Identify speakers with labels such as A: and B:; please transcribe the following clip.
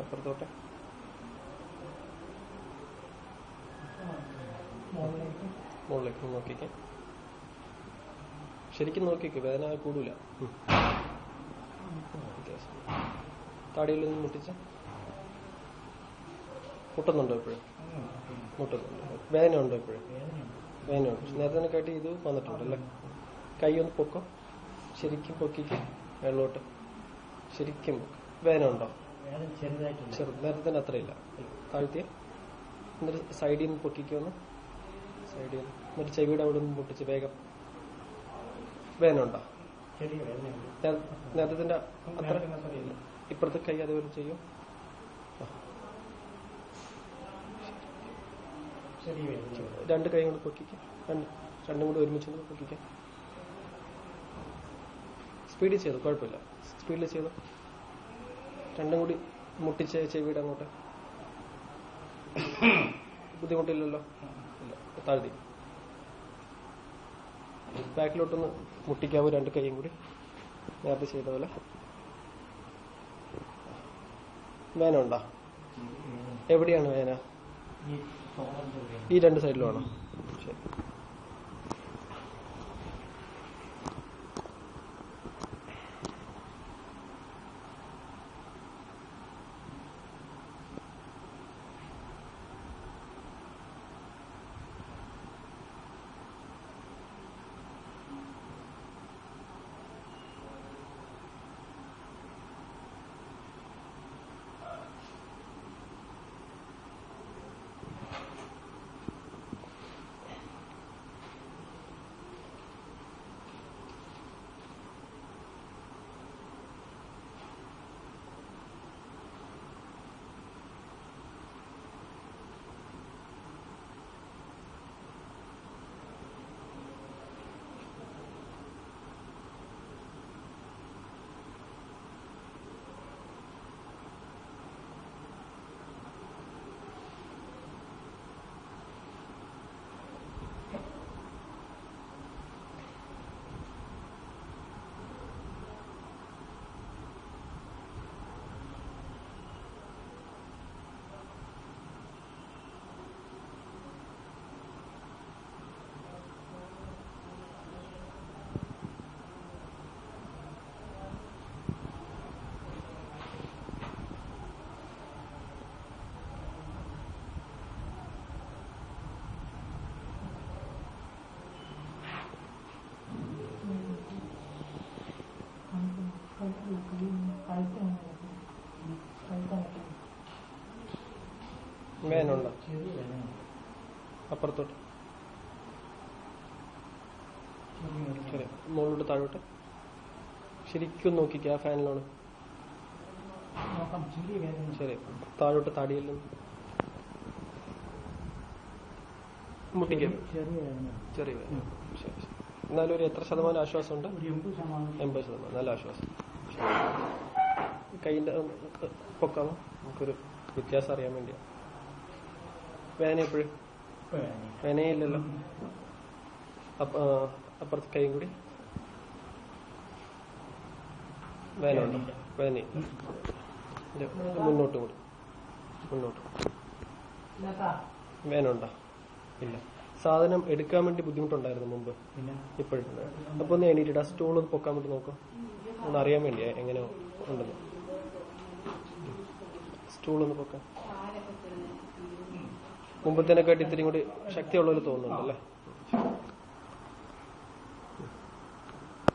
A: അപ്പുറത്തോട്ടെ മുകളിലേക്ക് നോക്കിക്കേ. ശരിക്കും നോക്കിക്കോ, വേദന കൂടൂല. താടിയിലൊന്നും മുട്ടിച്ച മുട്ടുന്നുണ്ടോ എപ്പോഴും? മുട്ടുന്നുണ്ട്. വേദന ഉണ്ടോ എപ്പോഴും? വേദനയുണ്ട്. നേരത്തെ കാട്ടി ഇത് വന്നിട്ടുണ്ടല്ലേ. കൈ ഒന്ന് പൊക്കോ, ശരിക്കും പൊക്കിക്ക് വെള്ളോട്ട്. ശരിക്കും വേദന ഉണ്ടോ? ചെറുത്. നേരത്തെ തന്നെ അത്രയില്ല. താഴ്ത്തിയ എന്നിട്ട് സൈഡിൽ നിന്ന് പൊക്കിക്കൊന്ന്. സൈഡിൽ നിന്ന് എന്നിട്ട് ചെവിയുടെ അവിടെ നിന്ന് പൊട്ടിച്ച് വേഗം. വേദന ഉണ്ടോ? നേരത്തെ അത്ര. ഇപ്പുറത്തെ കൈ അതേപോലെ ചെയ്യും. രണ്ട് കൈ കൊണ്ട് പൊക്കിക്കാം. രണ്ടും കൂടി ഒരുമിച്ച് പൊക്കിക്കാം. സ്പീഡിൽ ചെയ്തു, കുഴപ്പമില്ല. സ്പീഡിൽ ചെയ്തു. രണ്ടും കൂടി മുട്ടിച്ച് ചെവിയുടെ അങ്ങോട്ട്. ബുദ്ധിമുട്ടില്ലല്ലോ? ഇല്ല. താഴ്ത്തി ബാക്കിലോട്ടൊന്ന് മുട്ടിക്കാവൂ. രണ്ട് കൈയും കൂടി നേരത്തെ ചെയ്ത പോലെ. വേന ഉണ്ടോ? എവിടെയാണ് വേന? ഈ രണ്ട് സൈഡിലുമാണോ? ശരി. വേനുണ്ടോ? അപ്പുറത്തോട്ട്. ശരി. മുകളിലോട്ട് താഴോട്ട്. ശരിക്കും നോക്കിക്ക. ആ ഫാനിലാണ്. ശരി. താഴോട്ട് താടിയെല്ലാം മുട്ടിക്കും. ചെറിയ വേദന. ശരി. എന്നാലും ഒരു എത്ര ശതമാനം ആശ്വാസമുണ്ട്? 80%. നല്ല ആശ്വാസം. കൈയിന്റെ പൊക്കാമോ? നമുക്കൊരു വ്യത്യാസം അറിയാൻ വേണ്ടിയാ. വേന എപ്പോഴും? വേനയില്ലല്ലോ. അപ്പുറത്ത് കൈയും കൂടി. വേന ഉണ്ടോ? വേനയില്ല. മുന്നോട്ട് കൂടി. മുന്നോട്ട്. വേന ഉണ്ടോ? ഇല്ല. സാധനം എടുക്കാൻ വേണ്ടി ബുദ്ധിമുട്ടുണ്ടായിരുന്നു മുമ്പ്. ഇപ്പോഴും. അപ്പൊ ഒന്ന് എണീറ്റിട്ട് ആ സ്റ്റൂൾ ഒന്ന് പൊക്കാൻ വേണ്ടി നോക്കാം. ഒന്ന് അറിയാൻ വേണ്ടിയാ എങ്ങനെ ഉണ്ടെന്ന്. സ്റ്റൂൾ ഒന്ന് പൊക്കാൻ. മുമ്പത്തേനെക്കാട്ടി ഇത്തിരി കൂടി ശക്തിയുള്ളവര് തോന്നുന്നുണ്ടല്ലേ?